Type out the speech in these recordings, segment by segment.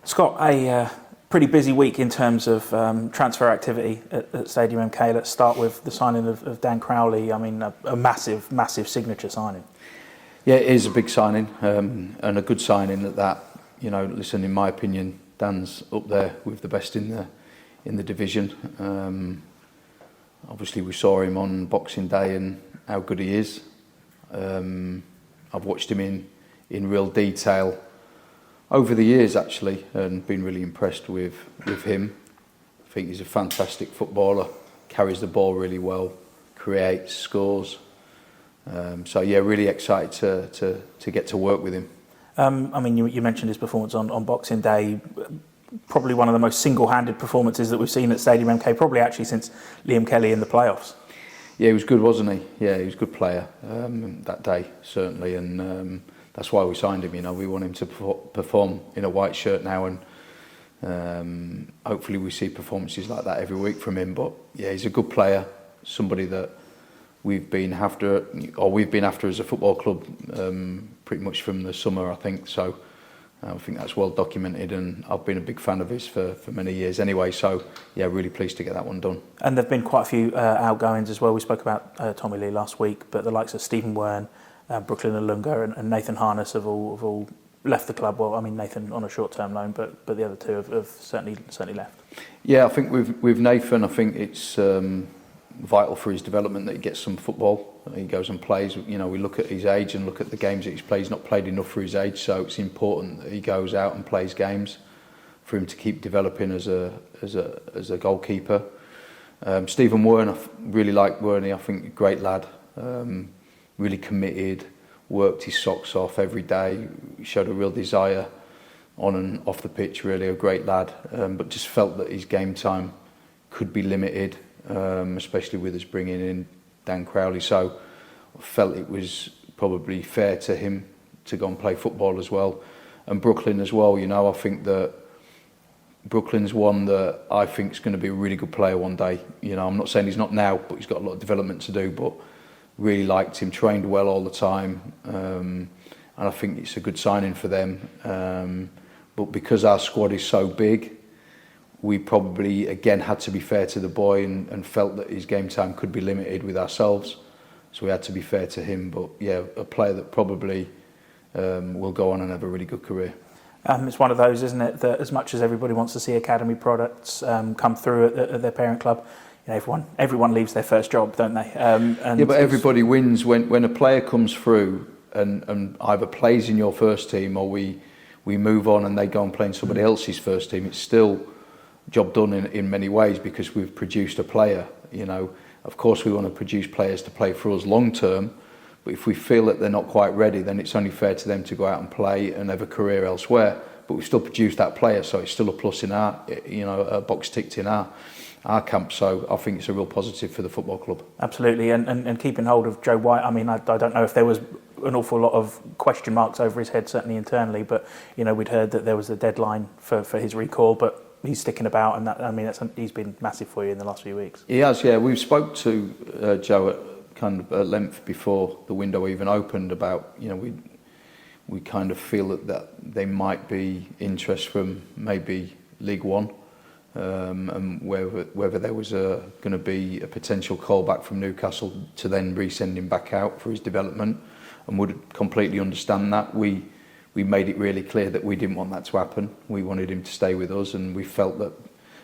Scott, a pretty busy week in terms of transfer activity at Stadium MK. Let's start with the signing of Dan Crowley. I mean, a massive, massive signature signing. Yeah, it is a big signing and a good signing at that. You know, listen, in my opinion, Dan's up there with the best in the division. Obviously, we saw him on Boxing Day and how good he is. I've watched him in real detail over the years, actually, and been really impressed with him. I think he's a fantastic footballer, carries the ball really well, creates, scores. So yeah, really excited to get to work with him. I mean, you mentioned his performance on Boxing Day. Probably one of the most single-handed performances that we've seen at Stadium MK, probably actually since Liam Kelly in the playoffs. Yeah, he was good, wasn't he? Yeah, he was a good player that day, certainly, and that's why we signed him. You know, we want him to perform in a white shirt now, and hopefully we see performances like that every week from him. But yeah, he's a good player, somebody that we've been after as a football club pretty much from the summer, I think. So I think that's well documented, and I've been a big fan of his for many years anyway. So yeah, really pleased to get that one done. And there've been quite a few outgoings as well. We spoke about Tommy Lee last week, but the likes of Stephen Wern, Brooklyn Alunga and Nathan Harness have all left the club. Well, I mean, Nathan on a short-term loan, but the other two have certainly left. Yeah, I think with Nathan, I think it's vital for his development that he gets some football. He goes and plays. You know, we look at his age and look at the games that he's played. He's not played enough for his age, so it's important that he goes out and plays games for him to keep developing as a goalkeeper. Stephen Wern, I really like Werney. I think a great lad. Really committed, worked his socks off every day, showed a real desire on and off the pitch, really a great lad, but just felt that his game time could be limited, especially with us bringing in Dan Crowley. So I felt it was probably fair to him to go and play football as well. And Brooklyn as well, you know, I think that Brooklyn's one that I think is going to be a really good player one day. You know, I'm not saying he's not now, but he's got a lot of development to do, but really liked him, trained well all the time, and I think it's a good signing for them. But because our squad is so big, we probably again had to be fair to the boy and felt that his game time could be limited with ourselves, so we had to be fair to him. But yeah, a player that probably will go on and have a really good career. It's one of those, isn't it, that as much as everybody wants to see academy products come through at their parent club, you know, everyone leaves their first job, don't they? Yeah, but everybody wins when a player comes through and either plays in your first team or we move on and they go and play in somebody else's first team. It's still job done in many ways because we've produced a player. You know, of course we want to produce players to play for us long term, but if we feel that they're not quite ready, then it's only fair to them to go out and play and have a career elsewhere. But we've still produced that player, so it's still a plus in our, you know, a box ticked in our camp. So I think it's a real positive for the football club. Absolutely, and keeping hold of Joe White, I mean, I don't know if there was an awful lot of question marks over his head, certainly internally, but you know, we'd heard that there was a deadline for his recall, but he's sticking about, and that, I mean, he's been massive for you in the last few weeks. He has, yeah. We've spoke to Joe at length before the window even opened about, you know, we kind of feel that there might be interest from maybe League One. And whether there was going to be a potential callback from Newcastle to then resend him back out for his development, and would completely understand that. We made it really clear that we didn't want that to happen. We wanted him to stay with us, and we felt that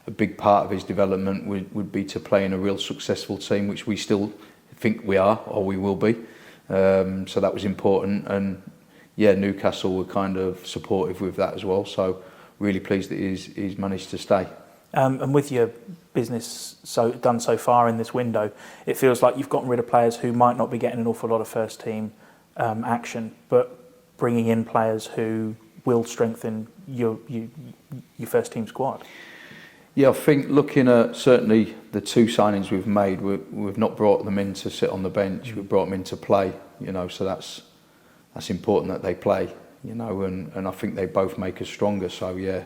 a big part of his development would be to play in a real successful team, which we still think we are, or we will be. So that was important, and yeah, Newcastle were kind of supportive with that as well. So really pleased that he's managed to stay. And with your business done so far in this window, it feels like you've gotten rid of players who might not be getting an awful lot of first team action, but bringing in players who will strengthen your first team squad. Yeah, I think looking at certainly the two signings we've made, we've not brought them in to sit on the bench. We've brought them in to play. You know, so that's important that they play. You know, and I think they both make us stronger. So yeah.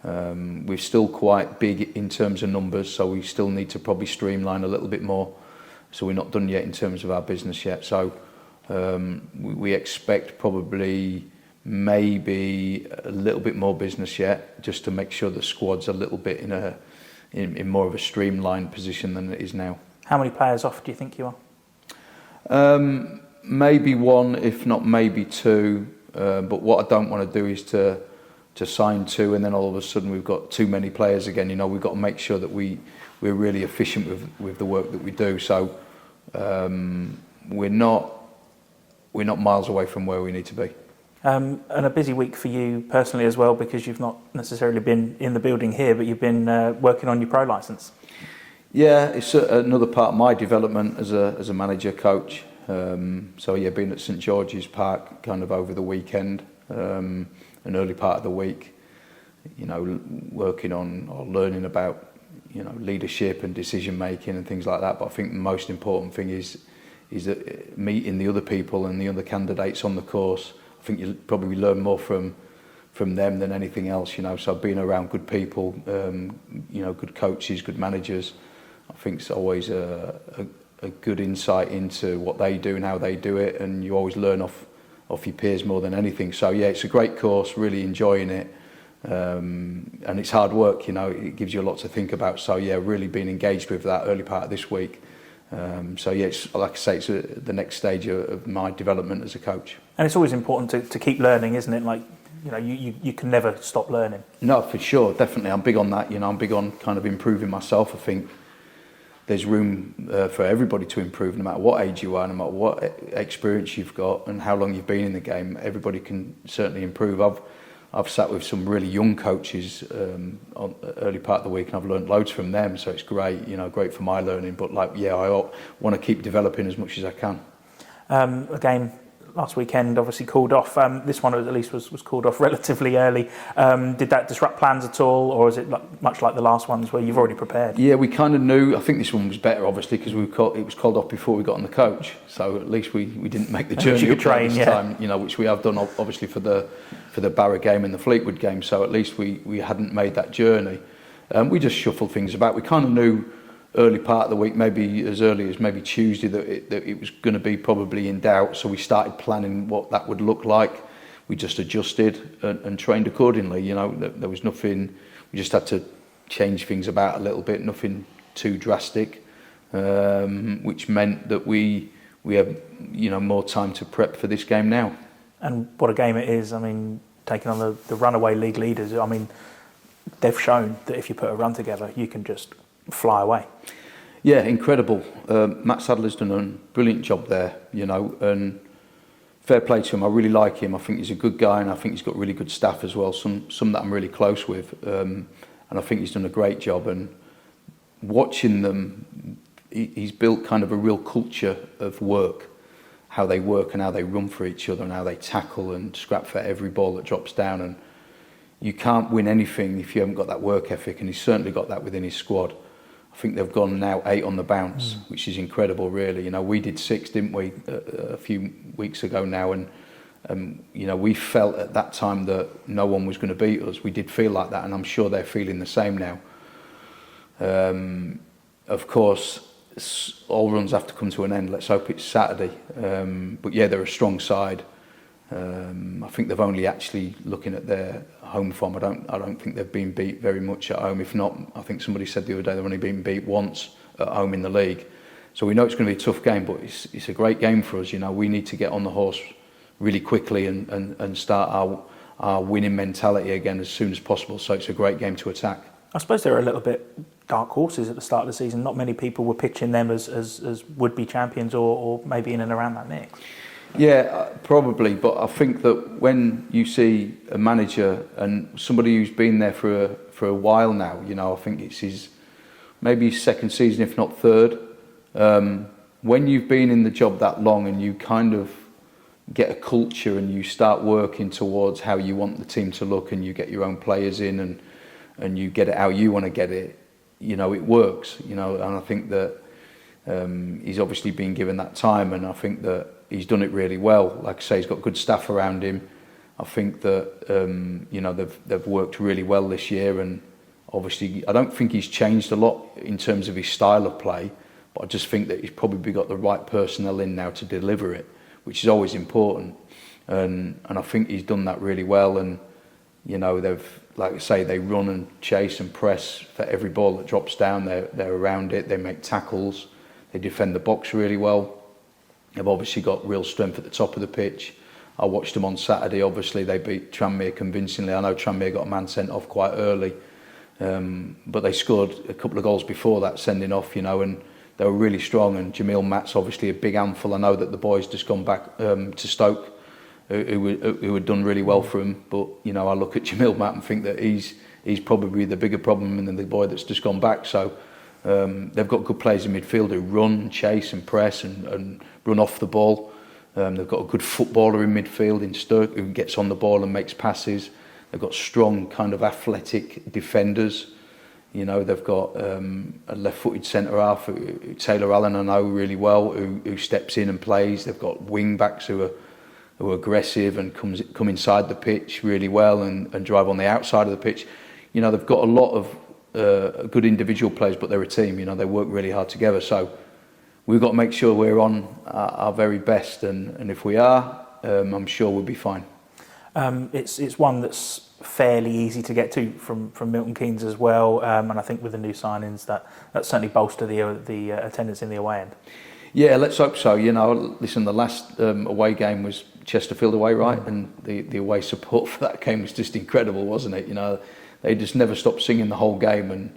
We're still quite big in terms of numbers, so we still need to probably streamline a little bit more. So we're not done yet in terms of our business yet. So we expect probably maybe a little bit more business yet, just to make sure the squad's a little bit in more of a streamlined position than it is now. How many players off do you think you are? Maybe one, if not maybe two. But what I don't want to do is to sign two and then all of a sudden we've got too many players again. We've got to make sure that we're really efficient with the work that we do. So we're not miles away from where we need to be. And a busy week for you personally as well, because you've not necessarily been in the building here, but you've been working on your pro licence. Yeah, it's another part of my development as a manager coach. So yeah, being at St George's Park kind of over the weekend, an early part of the week, working on or learning about leadership and decision making and things like that. But I think the most important thing is that meeting the other people and the other candidates on the course. I think you probably learn more from them than anything else. So being around good people, good coaches, good managers, I think it's always a good insight into what they do and how they do it, and you always learn off your peers more than anything. So yeah, it's a great course, really enjoying it, and it's hard work. It gives you a lot to think about. So yeah, really being engaged with that early part of this week. So yeah, it's, like I say, it's the next stage of my development as a coach. And it's always important to keep learning, isn't it? Like, you can never stop learning. No, for sure, definitely. I'm big on that. I'm big on kind of improving myself. I think there's room for everybody to improve, no matter what age you are, no matter what experience you've got and how long you've been in the game. Everybody can certainly improve. I've sat with some really young coaches on the early part of the week, and I've learned loads from them. So it's great, great for my learning. But I want to keep developing as much as I can. A game last weekend obviously called off. This one at least was called off relatively early. Did that disrupt plans at all, or is it much like the last ones where you've already prepared? Yeah, we kind of knew. I think this one was better, obviously, because it was called off before we got on the coach. So at least we didn't make the journey up this time, which we have done obviously for the Barra game and the Fleetwood game. So at least we hadn't made that journey. We just shuffled things about. We kind of knew early part of the week, maybe as early as maybe Tuesday, that it was going to be probably in doubt. So we started planning what that would look like. We just adjusted and trained accordingly. There was nothing. We just had to change things about a little bit. Nothing too drastic, which meant that we have more time to prep for this game now. And what a game it is! I mean, taking on the runaway league leaders. I mean, they've shown that if you put a run together, you can just fly away. Yeah, incredible. Matt Sadler's done a brilliant job there, and fair play to him. I really like him. I think he's a good guy, and I think he's got really good staff as well, some that I'm really close with, and I think he's done a great job. And watching them, he's built kind of a real culture of work, how they work and how they run for each other and how they tackle and scrap for every ball that drops down. And you can't win anything if you haven't got that work ethic, and he's certainly got that within his squad. I think they've gone now 8 on the bounce, which is incredible, really. We did 6, didn't we, a few weeks ago now, and we felt at that time that no one was going to beat us. We did feel like that, and I'm sure they're feeling the same now. Of course, all runs have to come to an end. Let's hope it's Saturday. But yeah, they're a strong side. I think they've only actually, looking at their home form, I don't think they've been beat very much at home. If not, I think somebody said the other day they've only been beat once at home in the league. So we know it's going to be a tough game, but it's a great game for us. We need to get on the horse really quickly and start our winning mentality again as soon as possible. So it's a great game to attack. I suppose they're a little bit dark horses at the start of the season. Not many people were pitching them as would-be champions or maybe in and around that mix. Yeah, probably, but I think that when you see a manager and somebody who's been there for a while now, I think it's his second season, if not third. When you've been in the job that long and you kind of get a culture and you start working towards how you want the team to look, and you get your own players in and you get it how you want to get it, it works. And I think that he's obviously been given that time, and I think that he's done it really well. Like I say, he's got good staff around him. I think that they've worked really well this year, and obviously I don't think he's changed a lot in terms of his style of play, but I just think that he's probably got the right personnel in now to deliver it, which is always important. and I think he's done that really well. And you know, they've, like I say, they run and chase and press for every ball that drops down. They're around it. They make tackles. They defend the box really well. They've obviously got real strength at the top of the pitch. I watched them on Saturday. Obviously, they beat Tranmere convincingly. I know Tranmere got a man sent off quite early, but they scored a couple of goals before that sending off, you know, and they were really strong. And Jamil Matt's obviously a big handful. I know that the boys just gone back to Stoke, who had done really well for him. But you know, I look at Jamil Matt and think that he's probably the bigger problem than the boy that's just gone back. So they've got good players in midfield who run, chase, and press, and run off the ball. They've got a good footballer in midfield in Stoke who gets on the ball and makes passes. They've got strong kind of athletic defenders. You know, they've got a left-footed centre-half, Taylor Allen, I know really well, who steps in and plays. They've got wing-backs who are aggressive and come inside the pitch really well and drive on the outside of the pitch. You know, they've got a lot of good individual players, but they're a team. You know, they work really hard together. So we've got to make sure we're on our very best, and if we are, I'm sure we'll be fine. It's one that's fairly easy to get to from Milton Keynes as well, and I think with the new signings that certainly bolster the attendance in the away end. Yeah, let's hope so. You know, listen, the last away game was Chesterfield away, right? And the away support for that game was just incredible, wasn't it? You know, they just never stopped singing the whole game, and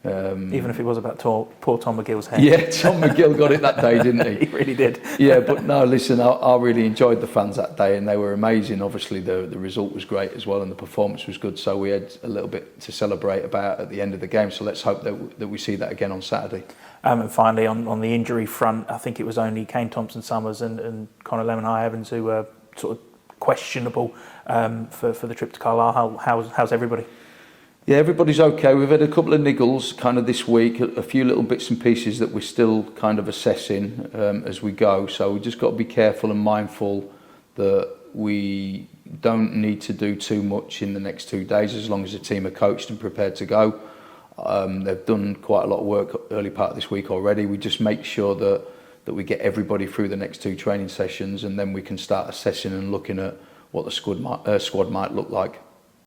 even if it was about poor Tom McGill's head. Yeah, Tom McGill got it that day, didn't he? He really did. Yeah, but no, listen, I really enjoyed the fans that day, and they were amazing. Obviously, the result was great as well, and the performance was good, so we had a little bit to celebrate about at the end of the game. So let's hope that we see that again on Saturday. And finally, on the injury front, I think it was only Kane Thompson-Summers and Conor Lemon-High-Evans who were sort of questionable for the trip to Carlisle. How's everybody? Yeah, everybody's okay. We've had a couple of niggles kind of this week, a few little bits and pieces that we're still kind of assessing as we go. So we just got to be careful and mindful that we don't need to do too much in the next 2 days as long as the team are coached and prepared to go. They've done quite a lot of work early part of this week already. We just make sure that we get everybody through the next 2 training sessions, and then we can start assessing and looking at what the squad might look like.